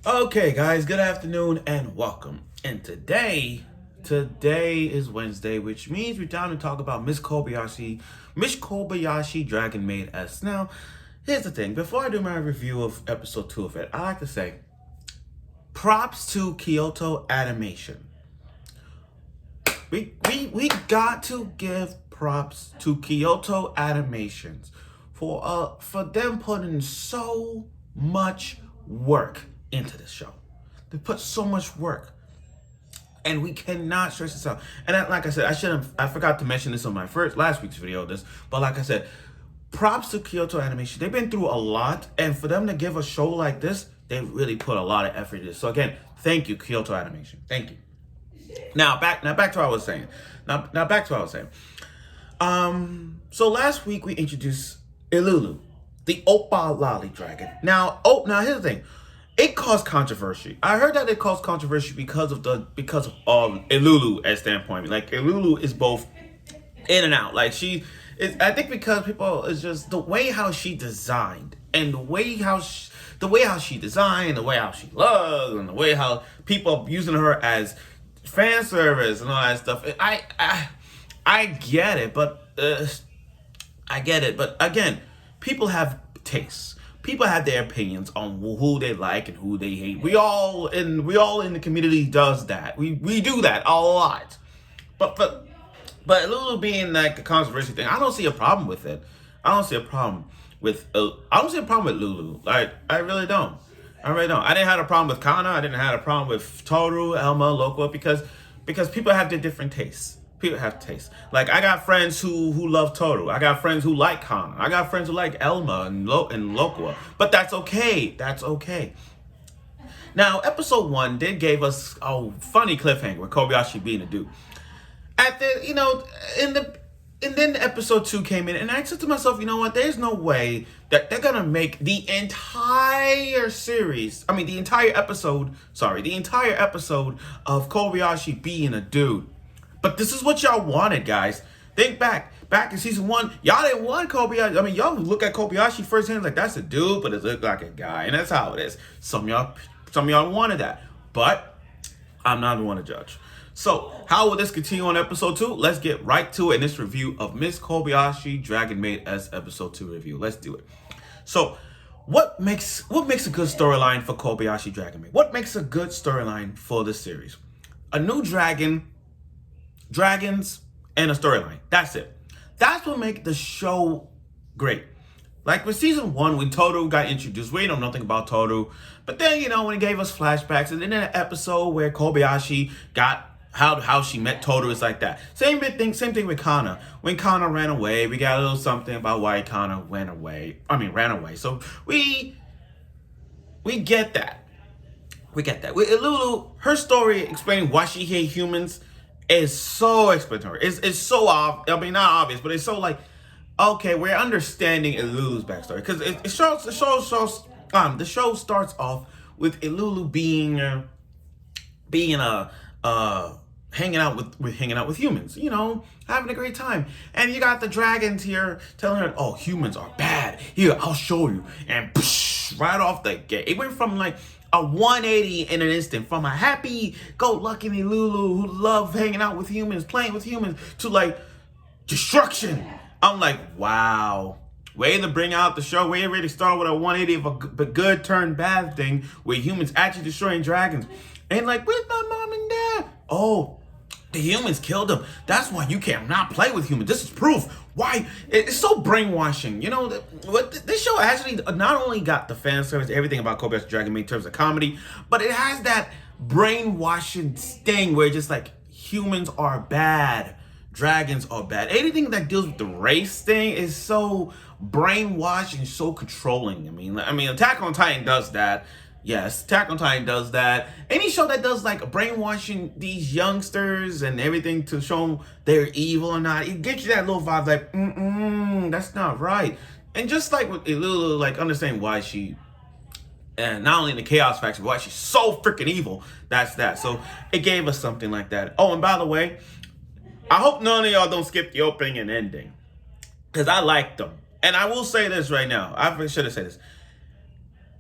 Okay, guys, good afternoon and welcome. And today is Wednesday, which means we're down to talk about Miss Kobayashi Dragon Maid S. Now, here's the thing. Before I do my review of episode 2 of it, I like to say props to Kyoto Animation. We got to give props to Kyoto Animations for them putting so much work into this show. They put so much work, and we cannot stress this out. And like I said, I forgot to mention this on my last week's video. But like I said, props to Kyoto Animation. They've been through a lot, and for them to give a show like this, they really put a lot of effort into this. So again, thank you, Kyoto Animation. Thank you. Now back to what I was saying. Now back to what I was saying. So last week we introduced Ilulu, the Oppa Lolly Dragon. Now here's the thing. It caused controversy. I heard that it caused controversy because of Ilulu at standpoint. Like Ilulu is both in and out. Like I think because people is just the way how she designed and the way how she designed, the way how she loves, and the way how people are using her as fan service and all that stuff. I get it, but again, people have tastes. People have their opinions on who they like and who they hate. We all in the community does that. We do that a lot. But Lulu being like a controversy thing, I don't see a problem with it. I don't see a problem with Lulu. Like I really don't. I didn't have a problem with Kanna. I didn't have a problem with Tohru, Elma, Loco because people have their different tastes. People have tastes. Like I got friends who love Tohru. I got friends who like Kanna. I got friends who like Elma and Loco. But that's okay. That's okay. Now, episode 1 did gave us a funny cliffhanger with Kobayashi being a dude. And then episode 2 came in, and I said to myself, you know what? There's no way that they're gonna make the entire episode of Kobayashi being a dude. But this is what y'all wanted, guys. Think back in season 1, y'all didn't want Kobayashi. I mean, y'all look at Kobayashi firsthand like that's a dude, but it looked like a guy, and that's how it is. Some of y'all wanted that, but I'm not the one to judge. So, how will this continue on episode 2? Let's get right to it in this review of Miss Kobayashi Dragon Maid S episode 2 review. Let's do it. So, what makes a good storyline for Kobayashi Dragon Maid? What makes a good storyline for this series? A new dragon, dragons, and a storyline. That's it. That's what makes the show great. Like with season 1, when Tohru got introduced, we know nothing about Tohru. But then, when he gave us flashbacks, and then an episode where Kobayashi got how she met Tohru is like that. Same thing with Kanna. When Kanna ran away, we got a little something about why Kanna ran away. So we get that. We get that. With Ilulu, her story explaining why she hates humans is so explanatory. It's so not obvious, but it's so like, okay, we're understanding Ilulu's backstory because the show starts off with Ilulu hanging out with humans, having a great time. And you got the dragons here telling her, oh, humans are bad. Here, I'll show you. And right off the gate, it went from like a 180 in an instant, from a happy-go-lucky Ilulu who loved hanging out with humans, playing with humans, to like destruction. I'm like, wow. Way to bring out the show. We already started with a 180 of a good turn bad thing where humans actually destroying dragons. And like, where's my mom and dad? Oh, the humans killed them. That's why you cannot play with humans. This is proof. Why? It's so brainwashing. This show actually not only got the fan service, everything about Kobayashi Dragon Maid in terms of comedy, but it has that brainwashing sting where it's just like humans are bad, dragons are bad. Anything that deals with the race thing is so brainwashing, so controlling. I mean, Attack on Titan does that. Yes, Attack on Titan does that. Any show that does like brainwashing these youngsters and everything to show them they're evil or not, it gets you that little vibe like, that's not right. And just like with Ilulu, like understanding why she, and not only in the chaos faction, but why she's so freaking evil. That's that. So it gave us something like that. Oh, and by the way, I hope none of y'all don't skip the opening and ending, because I like them. And I will say this right now. I should have said this.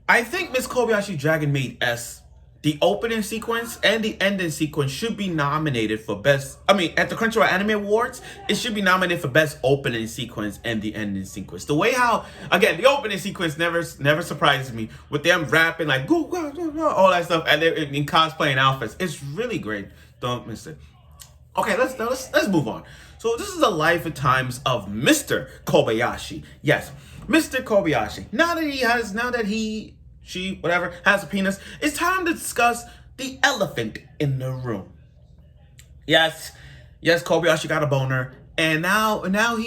I think Miss Kobayashi Dragon Maid S, the opening sequence and the ending sequence should be nominated for best. I mean, at the Crunchyroll Anime Awards, it should be nominated for best opening sequence and the ending sequence. The way how, again, the opening sequence never surprises me with them rapping like go, go, go, go, all that stuff, and they're in cosplaying outfits. It's really great. Don't miss it. Okay, let's move on. So this is the life and times of Mr. Kobayashi. Yes, Mr. Kobayashi. Now that she, whatever, has a penis, it's time to discuss the elephant in the room. Yes, Kobayashi got a boner, and now now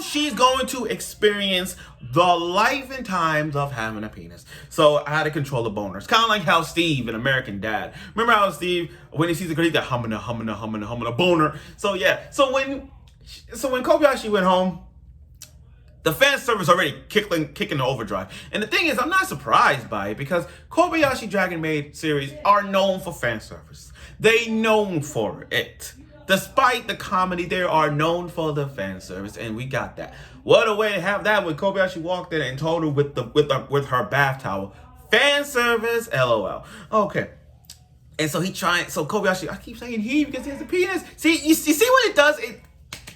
she's going to experience the life and times of having a penis. So how to control the boner. It's kind of like how Steve in American Dad. Remember how Steve, when he sees the girl, he's got humming a boner. So yeah, so when Kobayashi went home, the fan service already kicking the overdrive. And the thing is, I'm not surprised by it because Kobayashi Dragon Maid series are known for fan service. They known for it. Despite the comedy, they are known for the fan service, and we got that. What a way to have that when Kobayashi walked in and told her with her bath towel. Fan service, LOL. Okay. And so Kobayashi, I keep saying he because he has a penis. See, you see what it does? It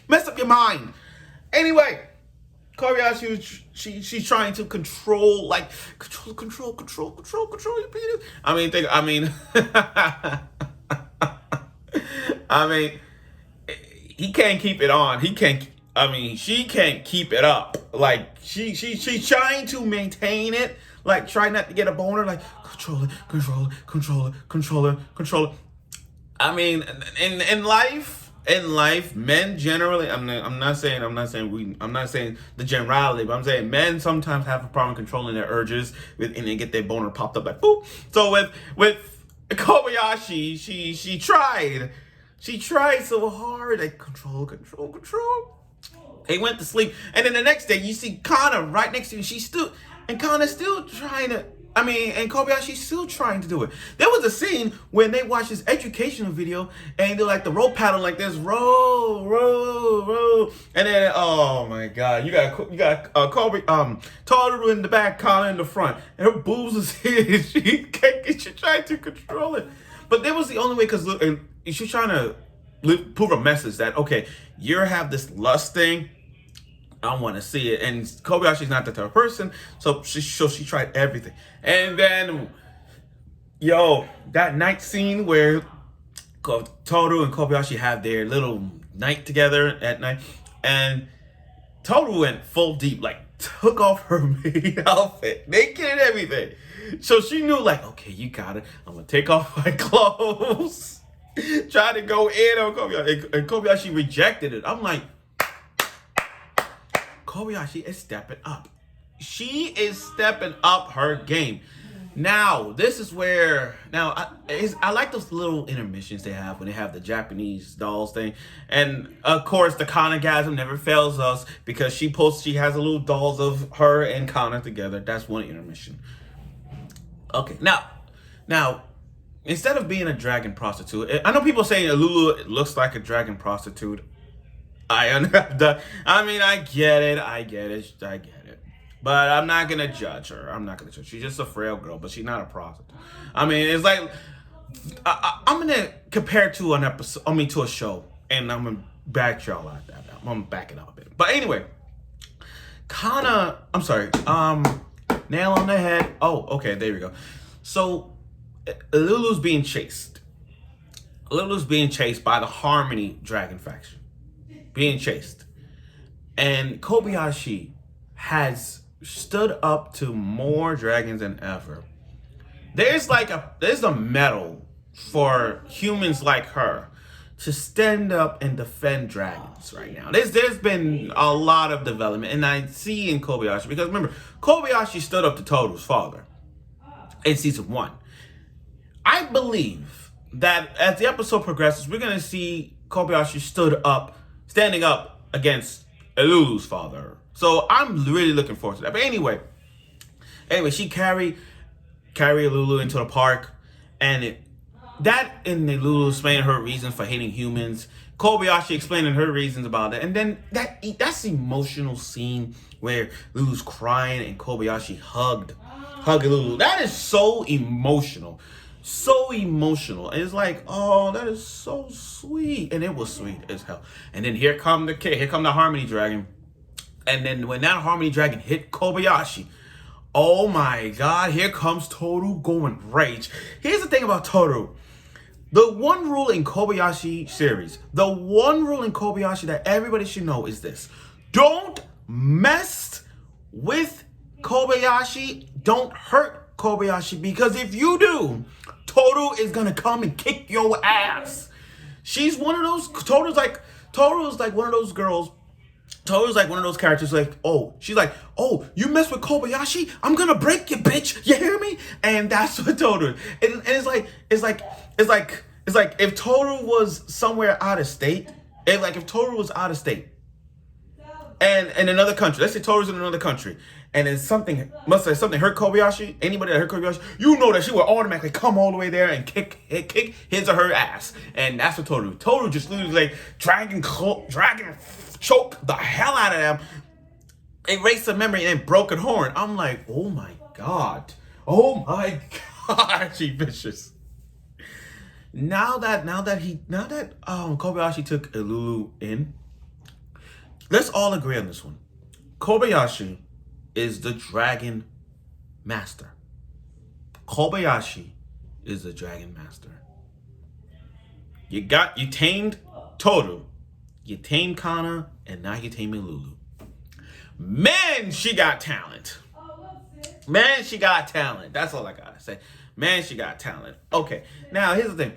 mess up your mind. Anyway, Kobayashi, she's trying to control your penis. I mean, he can't keep it on. She can't keep it up. Like she's trying to maintain it. Like try not to get a boner. Like control it. I mean, in life, men generally. I'm not saying the generality, but I'm saying men sometimes have a problem controlling their urges, and they get their boner popped up like boop. So with Kobayashi, she tried. She tried so hard. Like control. He went to sleep, and then the next day you see Kanna right next to you. Kanna's still trying to. And Kobayashi's still trying to do it. There was a scene when they watched this educational video and they're like the roll pattern like this, roll, and then oh my god, you got Tohru in the back, Kanna in the front, and her boobs is here. She trying to control it, but that was the only way because she's trying to prove a message that okay, you have this lust thing. I want to see it, and Kobayashi's not that type of person, so she tried everything, and then that night scene where Tohru and Kobayashi have their little night together at night, and Tohru went full deep, like took off her maid outfit, naked and everything, so she knew like okay, you got it. I'm gonna take off my clothes, try to go in on Kobayashi, and Kobayashi rejected it. I'm like, Kobayashi is stepping up. She is stepping up her game. Now, this is where I like those little intermissions they have when they have the Japanese dolls thing. And of course, the Kannagasm never fails us because she has a little dolls of her and Kanna together. That's one intermission. Okay, now instead of being a dragon prostitute, I know people saying Ilulu looks like a dragon prostitute. I get it. But I'm not gonna judge her. She's just a frail girl, but she's not a prostitute. It's like I'm gonna compare to to a show, and I'm gonna back y'all out that. I'm gonna back it up a bit. But anyway, Kanna, nail on the head. Oh, okay, there we go. So Ilulu's being chased. Ilulu's being chased by the Harmony Dragon faction. Being chased, and Kobayashi has stood up to more dragons than ever. There's a medal for humans like her to stand up and defend dragons right now. There's been a lot of development, and I see in Kobayashi because remember Kobayashi stood up to Tohru's father in season 1. I believe that as the episode progresses, we're gonna see Kobayashi standing up against Ilulu's father. So I'm really looking forward to that. But anyway, she carry Ilulu into the park, and that in the Lulu explaining her reasons for hating humans. Kobayashi explaining her reasons about it, and then that's the emotional scene where Lulu's crying and Kobayashi hugging Lulu. That is so emotional, so emotional. And it's like, oh, that is so sweet, and it was sweet as hell. And then here come the Harmony Dragon, and then when that Harmony Dragon hit Kobayashi. Oh my God, here comes Tohru going rage. Here's the thing about Tohru. The one rule in Kobayashi series, the one rule in Kobayashi that everybody should know is this. Don't mess with Kobayashi. Don't hurt Kobayashi, because if you do, Tohru is going to come and kick your ass. She's one of those, Tohru's like one of those girls. Tohru's like one of those characters she's like, oh, you mess with Kobayashi? I'm gonna break you, bitch. You hear me? And that's what Tohru is. And it's like if Tohru was somewhere out of state, if Tohru was out of state and in another country, let's say Tohru's in another country, and then something hurt Kobayashi, anybody that hurt Kobayashi, you know that she would automatically come all the way there and kick his or her ass. And that's what Tohru just literally dragging choke the hell out of them, erase the memory, and broken horn. I'm like, oh my God, she vicious. Now that Kobayashi took Ilulu in, let's all agree on this one. Kobayashi is the dragon master. Kobayashi is the dragon master. You tamed Tohru, you tamed Kanna, and now you tamed Ilulu. Man, she got talent. Man, she got talent. That's all I gotta say. Man, she got talent. Okay, now here's the thing.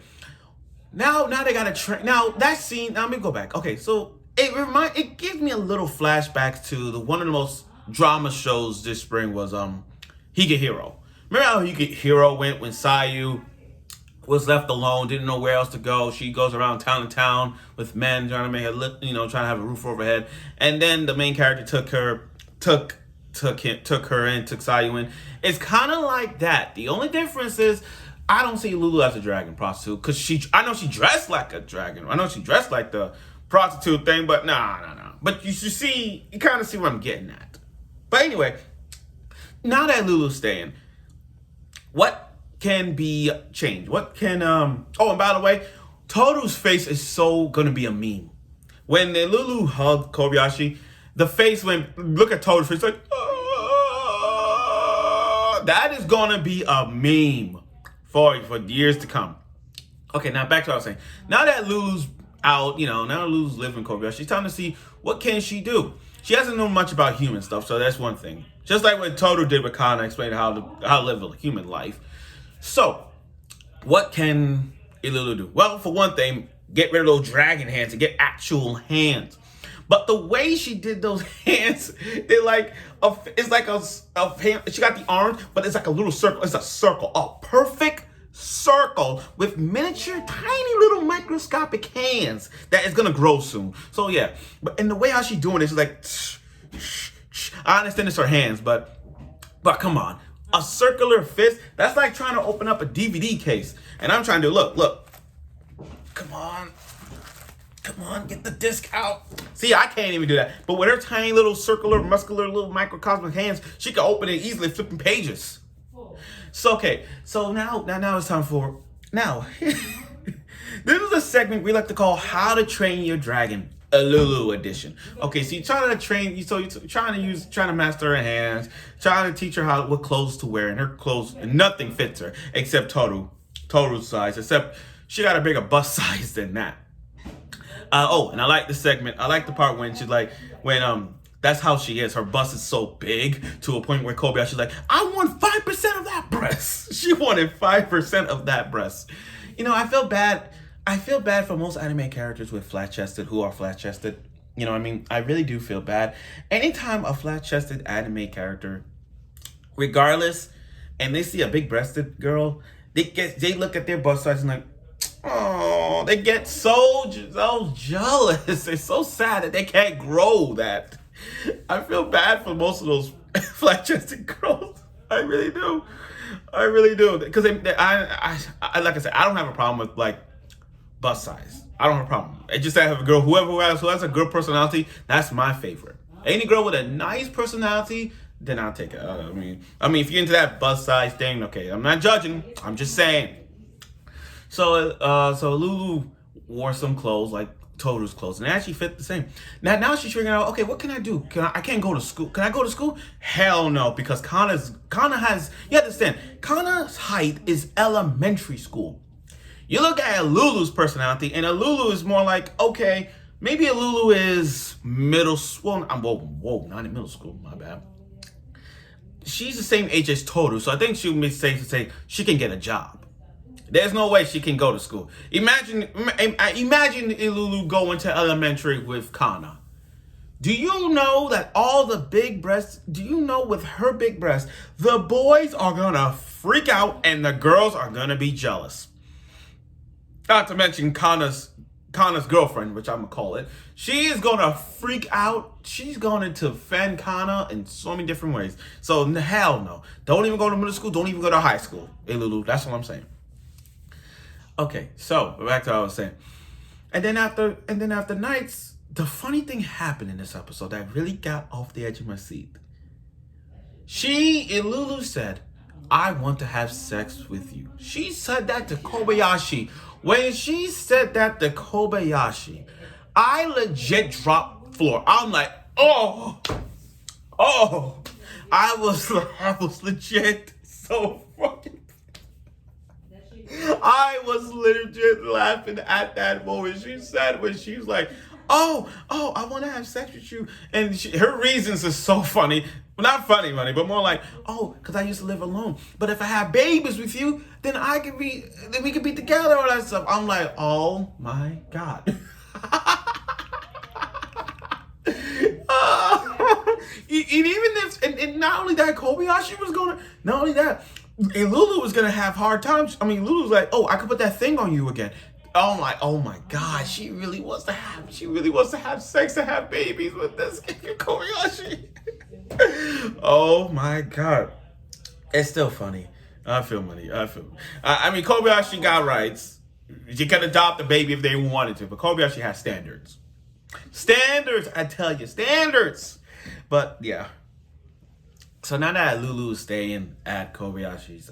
Now they gotta train. Now that scene. Now let me go back. Okay, so it gives me a little flashbacks to one of the most drama shows this spring was Higehiro. Remember how Higehiro went when Sayu was left alone, didn't know where else to go. She goes around town to town with men trying to make her trying to have a roof over her head. And then the main character took her in, took Sayu in. It's kind of like that. The only difference is I don't see Lulu as a dragon prostitute, because I know she dressed like a dragon. I know she dressed like the prostitute thing, but no. But you kind of see what I'm getting at. But anyway, now that Lulu's staying, what can be changed? What can and by the way, Tohru's face is so gonna be a meme. When Lulu hugged Kobayashi, the face look at Tohru's face, like, that is gonna be a meme for years to come. Okay, now back to what I was saying. Now that Lulu's out, now that Lulu's living with Kobayashi, it's time to see what can she do. She hasn't known much about human stuff, so that's one thing. Just like what Tohru did with Kanna, explained how to live a human life. So, what can Ilulu do? Well, for one thing, get rid of those dragon hands and get actual hands. But the way she did those hands, it's like a hand. She got the arms, but it's like a little circle. It's a circle, a perfect circle with miniature, tiny little microscopic hands that is gonna grow soon. So yeah, and the way how she doing it is like, I understand it's her hands, but come on. A circular fist, that's like trying to open up a DVD case. And I'm trying to look. Come on, get the disc out. See, I can't even do that. But with her tiny little circular, muscular, little microcosmic hands, she can open it easily, flipping pages. So, okay, so now it's time for, this is a segment we like to call How to Train Your Dragon, Ilulu edition. Okay, so you're trying to train, you're trying to master her hands, trying to teach her what clothes to wear, and her clothes, nothing fits her except Tohru's size, except she got a bigger bust size than that. And I like the segment. I like the part when she's like, that's how she is. Her bust is so big to a point where Kobayashi's like, I want 5% of that breast. She wanted 5% of that breast. I feel bad. I feel bad for most anime characters who are flat-chested. I really do feel bad. Anytime a flat-chested anime character, regardless, and they see a big-breasted girl, they look at their bust size and like, oh, they get so jealous. They're so sad that they can't grow that. I feel bad for most of those flat-chested girls. I really do. I really do. Because I, like I said, I don't have a problem with like bust size. I don't have a problem. It's just that I have a girl, who has a good personality, that's my favorite. Any girl with a nice personality, then I'll take it. If you're into that bust size thing, okay. I'm not judging. I'm just saying. So Lulu wore some clothes like Tohru's clothes, and it actually fit the same. Now she's figuring out, okay, what can I do? I can't go to school. Can I go to school? Hell no, because Kanna has. You understand? Kanna's height is elementary school. You look at Ilulu's personality, and Ilulu is more like, okay, maybe Ilulu is middle school. Whoa, not in middle school. My bad. She's the same age as Tohru, so I think she would be safe to say she can get a job. There's no way she can go to school. Imagine Ilulu going to elementary with Kanna. Do you know that all the big breasts, do you know with her big breasts, the boys are gonna freak out and the girls are gonna be jealous? Not to mention Kanna's girlfriend, which I'm gonna call it. She is gonna freak out. She's going to offend Kanna in so many different ways. So hell no. Don't even go to middle school. Don't even go to high school. Ilulu, that's what I'm saying. Okay, so back to what I was saying. And then after nights, the funny thing happened in this episode that really got off the edge of my seat. Ilulu said, I want to have sex with you. She said that to Kobayashi. When she said that to Kobayashi, I legit dropped floor. I'm like, oh. I was legit so fucking. I was legit laughing at that moment. She said when she was like, oh, I want to have sex with you. And her reasons are so funny. Well, not funny, but more like, because I used to live alone. But if I have babies with you, then we could be together, all that stuff. I'm like, oh my God. And not only that, Kobayashi was not only that, Ilulu was gonna have hard times. Lulu's like, I could put that thing on you again. I'm like, oh my God, she really wants to have sex and have babies with this Kobayashi. Oh my God. It's still funny. I feel money. Kobayashi got rights. You can adopt a baby if they wanted to, but Kobayashi has standards. Standards, I tell you, standards. But yeah. So now that Lulu is staying at Kobayashi's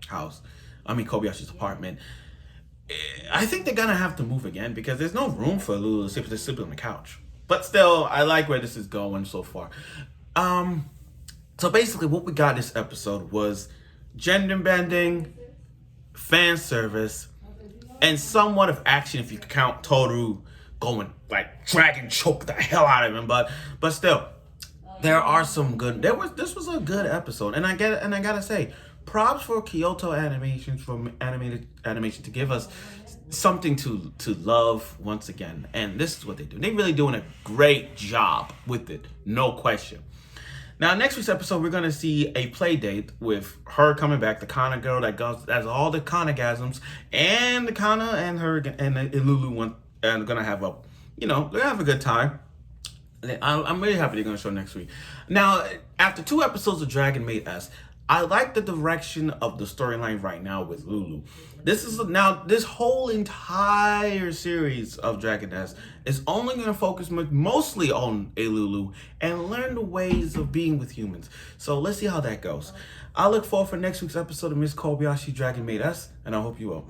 Kobayashi's apartment, I think they're gonna have to move again because there's no room for Lulu to sleep on the couch. But still, I like where this is going so far. So basically what we got this episode was gender bending, fan service, and somewhat of action if you count Tohru going like dragon choke the hell out of him. But still, there are some good. This was a good episode, and I gotta say, props for Kyoto Animation animation to give us something to love once again. And this is what they do. They're really doing a great job with it, no question. Now, next week's episode, we're gonna see a play date with her coming back, the Kanna girl that has all the Kanna-gasms, and the Kanna and Ilulu and gonna have they're gonna have a good time. I'm really happy they're gonna show next week. Now, after 2 episodes of Dragon Maid S, I like the direction of the storyline right now with Lulu. This whole entire series of Dragon S is only going to focus mostly on Ilulu and learn the ways of being with humans. So let's see how that goes. I look forward for next week's episode of Miss Kobayashi Dragon Maid S, and I hope you will.